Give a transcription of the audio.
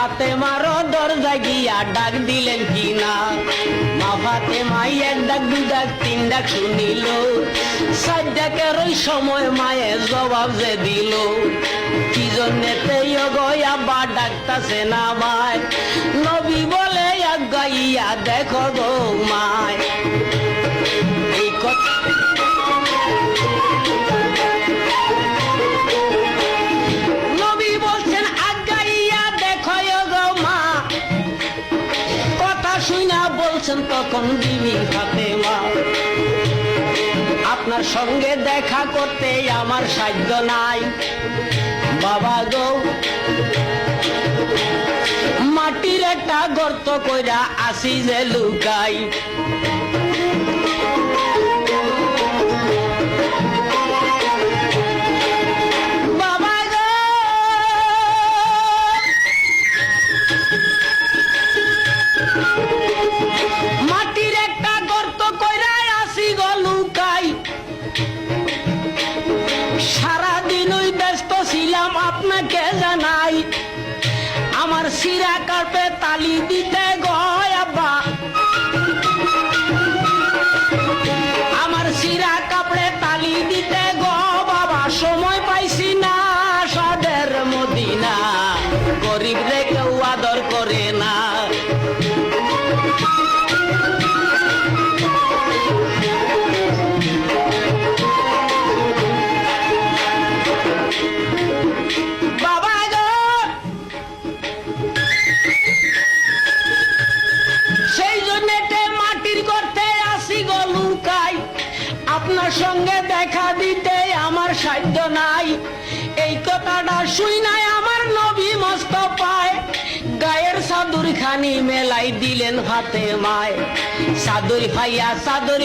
ফাতেমার দরজা গিয়া ডাক দিলেন কিনা। মা ফাতেমাই এক ডাক দু ডাক তিন ডাক শুনিল, সাত ডাকের ওই সময় মায়ে জবাব যে দিল, কি জন্যেতে গয়া বা ডাকতাছে না মায়। নবী বলে গাইয়া দেখো গো মায়। এই কথা নবী বলছেন আগাইয়া দেখো গো মা। কথা শুনা বলছেন তখন বিবি ফাতেমা, আপনার সঙ্গে দেখা করতে আমার সাধ্য নাই। বাবা গো, মাটির একটা গর্ত কইরা আসি যে লুকাই। বাবা গো, মাটির একটা গর্ত কইরা আসি গো লুকাই। সারাদিন ওই ব্যস্ত ছিলাম আপনাকে জানাই, আমার শিরা কার্পে তালি দিতে গয় আব্বা, আমার শিরা কাপড়ে তালি দিতে গো বাবা। সময় পাইছি না সাদের মদিনা, গরিব রে কেউ আদর করে না। বাবা গো, সেই জন্যে মাটির করতে আসি গো লুকাই। আপনার সঙ্গে দেখা দিতে আমার সাধ্য নাই। এই কথাটা শুই নাই আমার নবী মস্ত পায়, গায়ের চাদর খানি মেলাই দিলেন ফাতেমায়। চাদর ফাইয়া চাদর